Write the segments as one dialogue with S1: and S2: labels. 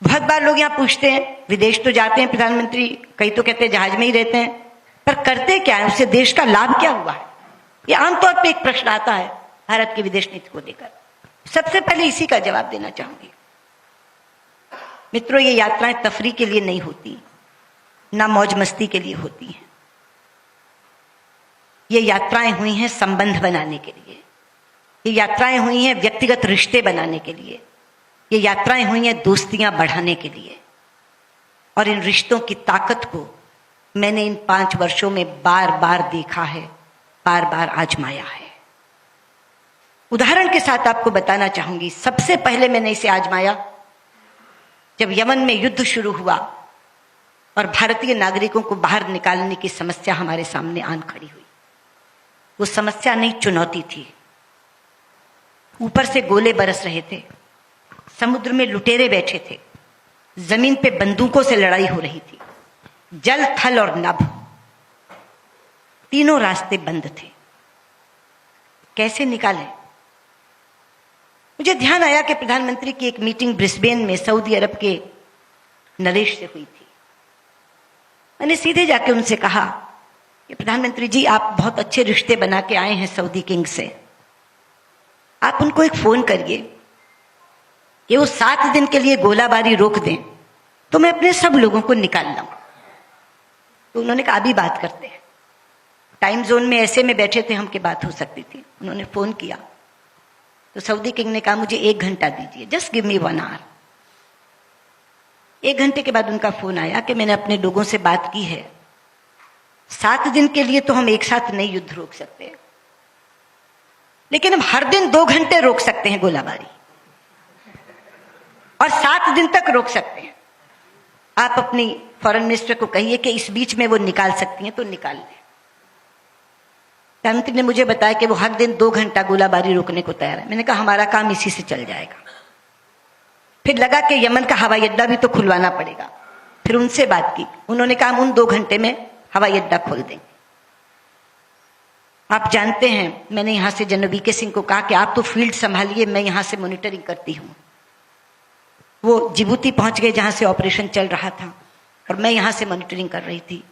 S1: बहुत बार लोग यहाँ पूछते हैं, विदेश तो जाते हैं प्रधानमंत्री, कई तो कहते हैं जहाज में ही रहते हैं, पर करते क्या है, उससे देश का लाभ क्या हुआ है? ये आमतौर पे एक प्रश्न आता है भारत की विदेश नीति को लेकर। सबसे पहले इसी का जवाब देना चाहूंगी। मित्रों, ये यात्राएं तफरीह के लिए नहीं होती, ना मौज मस्ती के लिए होती हैं। ये यात्राएं हुई हैं संबंध बनाने के लिए, ये यात्राएं हुई हैं व्यक्तिगत रिश्ते बनाने के लिए, ये यात्राएं हुई हैं दोस्तियां बढ़ाने के लिए। और इन रिश्तों की ताकत को मैंने इन 5 वर्षों में बार बार देखा है, बार बार आजमाया है। उदाहरण के साथ आपको बताना चाहूंगी। सबसे पहले मैंने इसे आजमाया जब यमन में युद्ध शुरू हुआ और भारतीय नागरिकों को बाहर निकालने की समस्या हमारे सामने आन खड़ी हुई। वो समस्या नहीं, चुनौती थी। ऊपर से गोले बरस रहे थे, समुद्र में लुटेरे बैठे थे, जमीन पे बंदूकों से लड़ाई हो रही थी, जल थल और नभ, तीनों रास्ते बंद थे। कैसे निकाले? मुझे ध्यान आया कि प्रधानमंत्री की एक मीटिंग ब्रिस्बेन में सऊदी अरब के नरेश से हुई थी। मैंने सीधे जाके उनसे कहा कि प्रधानमंत्री जी, आप बहुत अच्छे रिश्ते बना के आए हैं सऊदी किंग से, आप उनको एक फोन करिए कि वो 7 दिन के लिए गोलाबारी रोक दें तो मैं अपने सब लोगों को निकाल लाऊं। तो उन्होंने कहा अभी बात करते हैं। टाइम जोन में ऐसे में बैठे थे हम कि बात हो सकती थी। उन्होंने फोन किया तो सऊदी किंग ने कहा मुझे 1 घंटा दीजिए, जस्ट गिव मी 1 आवर। 1 घंटे के बाद उनका फोन आया कि मैंने अपने लोगों से बात की है, 7 दिन के लिए तो हम एक साथ नहीं युद्ध रोक सकते, लेकिन हम हर दिन 2 घंटे रोक सकते हैं गोलाबारी, और 7 दिन तक रोक सकते हैं। आप अपनी फॉरेन मिनिस्टर को कहिए कि इस बीच में वो निकाल सकती हैं तो निकाल लें। प्रधानमंत्री ने मुझे बताया कि वो हर दिन 2 घंटा गोलाबारी रोकने को तैयार है। मैंने कहा हमारा काम इसी से चल जाएगा। फिर लगा कि यमन का हवाई अड्डा भी तो खुलवाना पड़ेगा। फिर उनसे बात की, उन्होंने कहा हम उन 2 घंटे में हवाई अड्डा खोल देंगे। आप जानते हैं, मैंने यहां से जनरल वीके सिंह को कहा कि आप तो फील्ड संभालिए, मैं यहां से मॉनिटरिंग करती हूं। वो जिबूती पहुंच गए जहां से ऑपरेशन चल रहा था, और मैं यहां से मॉनिटरिंग कर रही थी।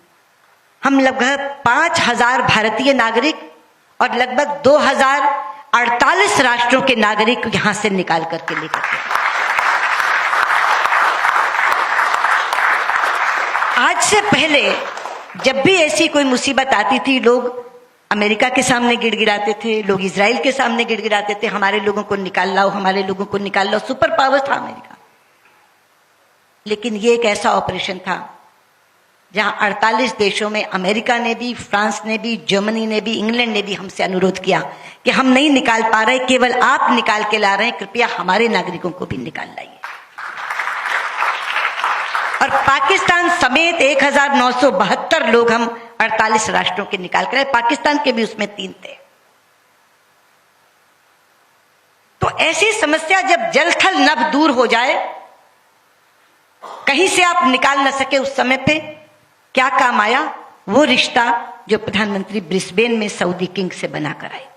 S1: हम लगभग 5000 भारतीय नागरिक और लगभग 2048 राष्ट्रों के नागरिक यहां से निकाल करके लेकर गए। आज से पहले जब भी ऐसी कोई मुसीबत आती थी, लोग अमेरिका के सामने गिड़गिड़ाते थे, लोग इजराइल के सामने गिड़गिड़ाते थे, हमारे लोगों को निकाल लाओ, हमारे लोगों को निकाल लाओ। सुपर पावर था अमेरिका। लेकिन ये एक ऐसा ऑपरेशन था जहां 48 देशों में अमेरिका ने भी, फ्रांस ने भी, जर्मनी ने भी, इंग्लैंड ने भी हमसे अनुरोध किया कि हम नहीं निकाल पा रहे, केवल आप निकाल के ला रहे हैं, कृपया हमारे नागरिकों को भी निकाल लाइए। और पाकिस्तान समेत 1972 लोग हम 48 राष्ट्रों के निकाल कर, पाकिस्तान के भी उसमें 3 थे। तो ऐसी समस्या जब जल थल नभ दूर हो जाए, कहीं से आप निकाल न सके, उस समय पे क्या काम आया? वो रिश्ता जो प्रधानमंत्री ब्रिस्बेन में सऊदी किंग से बनाकर आए।